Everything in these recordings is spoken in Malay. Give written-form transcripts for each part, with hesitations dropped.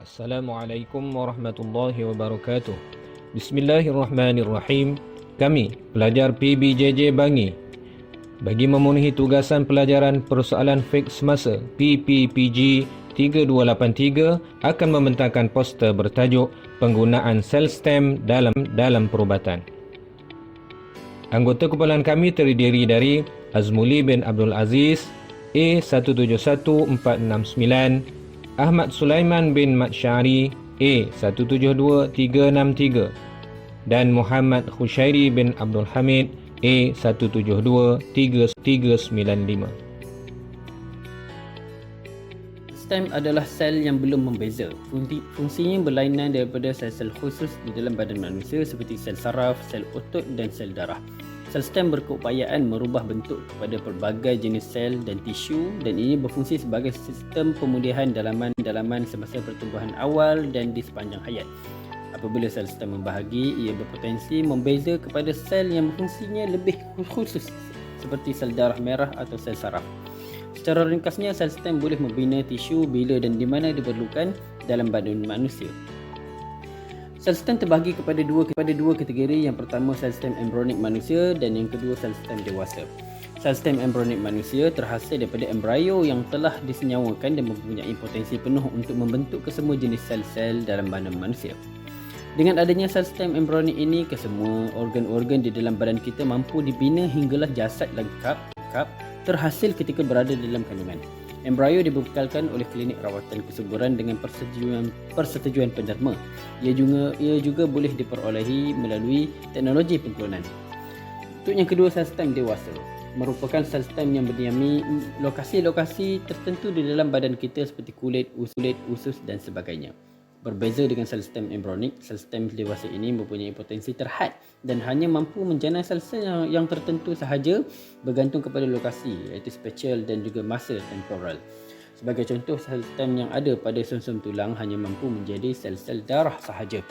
Assalamualaikum warahmatullahi wabarakatuh. Bismillahirrahmanirrahim. Kami, pelajar PBJJ Bangi, bagi memenuhi tugasan pelajaran persoalan fiqh semasa PPPG 3283 akan membentangkan poster bertajuk penggunaan sel stem dalam perubatan. Anggota kumpulan kami terdiri dari Azmuli bin Abdul Aziz A171469, Ahmad Sulaiman bin Mat Syari A172363 dan Muhammad Khushairi bin Abdul Hamid A172395. Stem adalah sel yang belum membeza. Fungsinya berlainan daripada sel-sel khusus di dalam badan manusia seperti sel saraf, sel otot dan sel darah. Sel stem berkeupayaan merubah bentuk kepada pelbagai jenis sel dan tisu, dan ini berfungsi sebagai sistem pemulihan dalaman semasa pertumbuhan awal dan di sepanjang hayat. Apabila sel stem membahagi, ia berpotensi membeza kepada sel yang fungsinya lebih khusus seperti sel darah merah atau sel saraf. Secara ringkasnya, sel stem boleh membina tisu bila dan di mana diperlukan dalam badan manusia. Sel stem terbahagi kepada dua kategori. Yang pertama, sel stem embryonik manusia, dan yang kedua, sel stem dewasa. Sel stem embryonik manusia terhasil daripada embrio yang telah disenyawakan dan mempunyai potensi penuh untuk membentuk kesemua jenis sel-sel dalam badan manusia. Dengan adanya sel stem embryonik ini, kesemua organ-organ di dalam badan kita mampu dibina hinggalah jasad lengkap terhasil ketika berada dalam kandungan. Embrio dibekalkan oleh klinik rawatan kesuburan dengan persetujuan penderma. Ia juga boleh diperolehi melalui teknologi pengklonan. Untuk yang kedua, sel stem dewasa merupakan sel stem yang berdiami lokasi-lokasi tertentu di dalam badan kita seperti kulit, usus dan sebagainya. Berbeza dengan sel stem embryonik, sel stem dewasa ini mempunyai potensi terhad dan hanya mampu menjana sel-sel yang tertentu sahaja bergantung kepada lokasi, iaitu spatial dan juga masa temporal. Sebagai contoh, sel stem yang ada pada sumsum tulang hanya mampu menjadi sel-sel darah sahaja.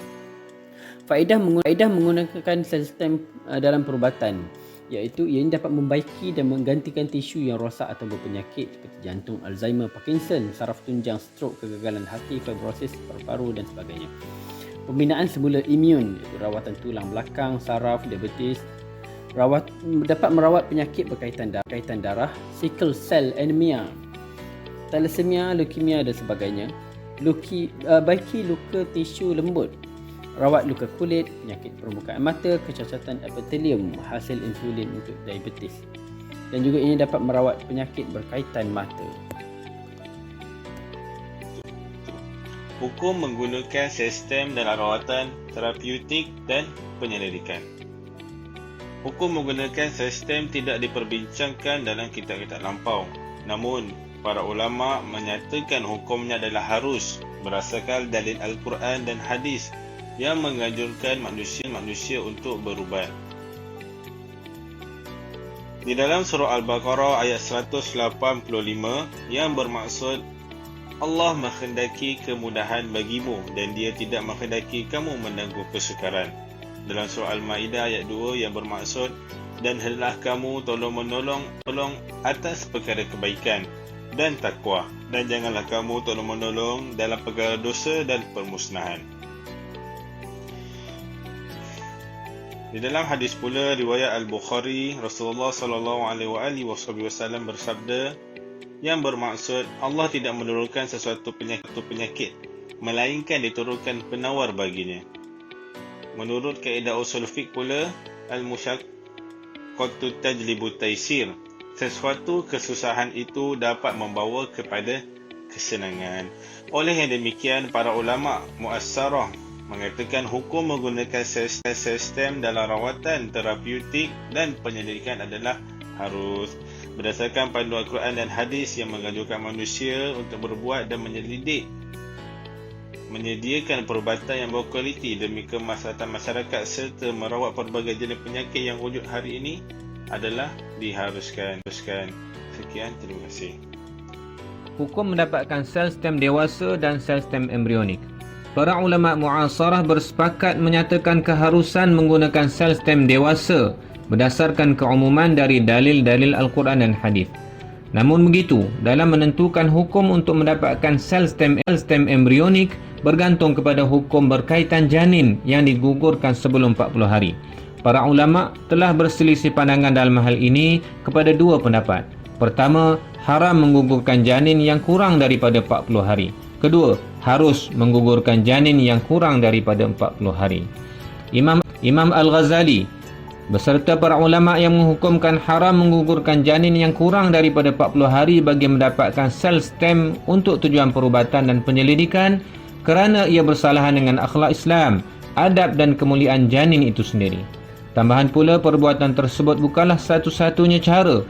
Faedah menggunakan sel stem dalam perubatan, iaitu ia dapat membaiki dan menggantikan tisu yang rosak atau berpenyakit seperti jantung, Alzheimer, Parkinson, saraf tunjang, strok, kegagalan hati, fibrosis paru-paru dan sebagainya. Pembinaan semula imun, iaitu rawatan tulang belakang, saraf, diabetes, dapat merawat penyakit berkaitan darah, sickle cell anemia, thalassemia, leukemia dan sebagainya. Baiki luka tisu lembut, rawat luka kulit, penyakit permukaan mata, kecacatan epitelium hasil insulin untuk diabetes, dan juga ini dapat merawat penyakit berkaitan mata. Hukum menggunakan sistem dalam rawatan terapeutik dan penyelidikan. Hukum menggunakan sistem tidak diperbincangkan dalam kitab-kitab lampau. Namun, para ulama menyatakan hukumnya adalah harus berdasarkan dalil Al-Quran dan hadis yang menganjurkan manusia untuk berubat. Di dalam surah Al-Baqarah ayat 185 yang bermaksud Allah menghendaki kemudahan bagimu dan Dia tidak menghendaki kamu menangguh kesukaran. Dalam surah Al-Maidah ayat 2 yang bermaksud dan hendaklah kamu tolong-menolong atas perkara kebaikan dan takwa, dan janganlah kamu tolong-menolong dalam perkara dosa dan permusnahan. Di dalam hadis pula riwayat Al-Bukhari, Rasulullah SAW bersabda yang bermaksud Allah tidak menurunkan sesuatu penyakit melainkan diturunkan penawar baginya. Menurut kaedah usul fiqh pula, al-musyaqqatu tajlibu taysir, sesuatu kesusahan itu dapat membawa kepada kesenangan. Oleh yang demikian, para ulama muassarah mengatakan hukum menggunakan sistem dalam rawatan terapeutik dan penyelidikan adalah harus berdasarkan panduan Al-Quran dan hadis yang menganjurkan manusia untuk berbuat dan menyediakan perubatan yang berkualiti demi kemaslahatan masyarakat serta merawat pelbagai jenis penyakit yang wujud hari ini adalah diharuskan. Sekian, terima kasih. Hukum mendapatkan sel stem dewasa dan sel stem embryonik. Para ulama muasarah bersepakat menyatakan keharusan menggunakan sel stem dewasa berdasarkan keumuman dari dalil-dalil Al-Quran dan hadis. Namun begitu, dalam menentukan hukum untuk mendapatkan sel stem embryonik, bergantung kepada hukum berkaitan janin yang digugurkan sebelum 40 hari. Para ulama telah berselisih pandangan dalam hal ini kepada dua pendapat. Pertama, haram menggugurkan janin yang kurang daripada 40 hari. Kedua, harus menggugurkan janin yang kurang daripada 40 hari. Imam Al-Ghazali beserta para ulama yang menghukumkan haram menggugurkan janin yang kurang daripada 40 hari bagi mendapatkan sel stem untuk tujuan perubatan dan penyelidikan kerana ia bersalahan dengan akhlak Islam, adab dan kemuliaan janin itu sendiri. Tambahan pula, perbuatan tersebut bukanlah satu-satunya cara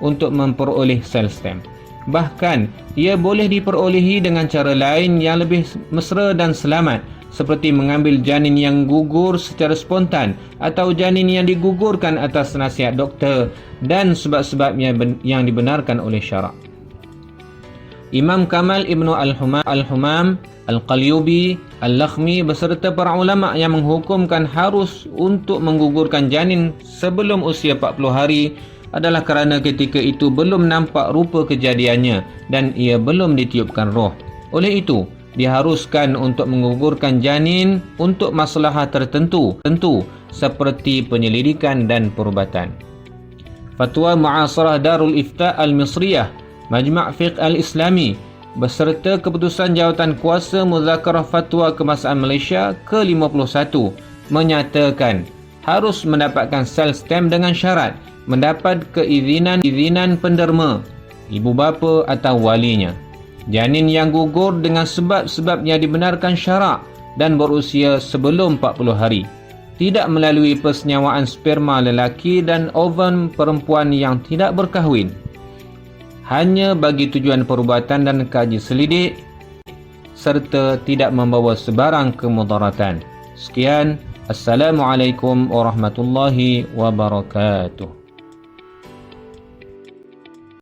untuk memperoleh sel stem. Bahkan, ia boleh diperolehi dengan cara lain yang lebih mesra dan selamat, seperti mengambil janin yang gugur secara spontan atau janin yang digugurkan atas nasihat doktor dan sebab-sebabnya yang dibenarkan oleh syarak. Imam Kamal Ibnu Al-Humam, Al-Qalyubi, Al-Lakhmi beserta para ulama yang menghukumkan harus untuk menggugurkan janin sebelum usia 40 hari adalah kerana ketika itu belum nampak rupa kejadiannya dan ia belum ditiupkan roh. Oleh itu, diharuskan untuk menggugurkan janin untuk masalah tertentu seperti penyelidikan dan perubatan. Fatwa Mu'asarah Darul Ifta Al-Misriyah, Majma' Fiqh Al-Islami beserta keputusan Jawatan Kuasa Muzakarah Fatwa Kebangsaan Malaysia ke-51 menyatakan harus mendapatkan sel stem dengan syarat mendapat keizinan penderma, ibu bapa atau walinya. Janin yang gugur dengan sebab-sebab yang dibenarkan syarak dan berusia sebelum 40 hari, tidak melalui persenyawaan sperma lelaki dan ovum perempuan yang tidak berkahwin, hanya bagi tujuan perubatan dan kaji selidik, serta tidak membawa sebarang kemudaratan. Sekian, Assalamualaikum warahmatullahi wabarakatuh.